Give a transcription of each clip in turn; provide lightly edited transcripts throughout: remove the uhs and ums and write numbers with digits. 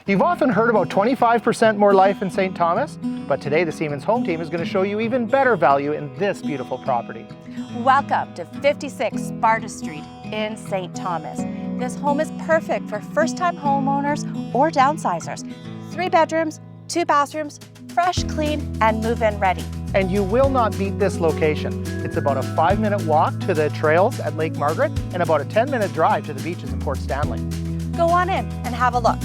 You've often heard about 25% more life in St. Thomas, but today the Siemens Home Team is going to show you even better value in this beautiful property. Welcome to 56 Sparta Street in St. Thomas. This home is perfect for first-time homeowners or downsizers. 3 bedrooms, 2 bathrooms, fresh, clean, and move-in ready. And you will not beat this location. It's about a 5-minute walk to the trails at Lake Margaret and about a 10-minute drive to the beaches in Port Stanley. Go on in and have a look.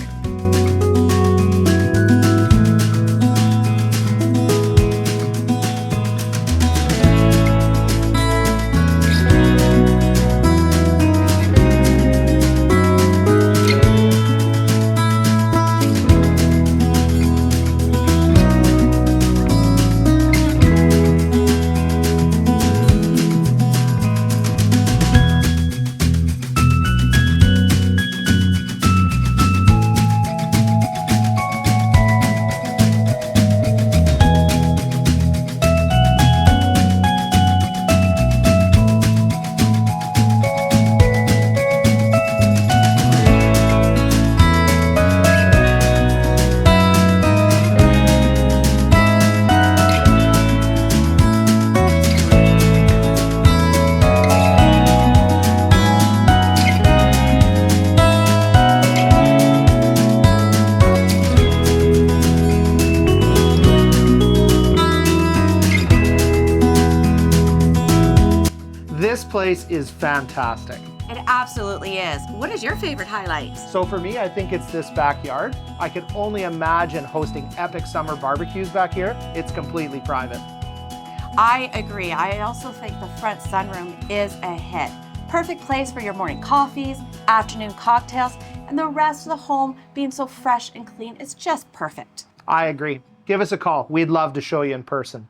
This place is fantastic. It absolutely is. What is your favorite highlight? So for me, I think it's this backyard. I could only imagine hosting epic summer barbecues back here. It's completely private. I agree. I also think the front sunroom is a hit. Perfect place for your morning coffees, afternoon cocktails, and the rest of the home being so fresh and clean is just perfect. I agree. Give us a call. We'd love to show you in person.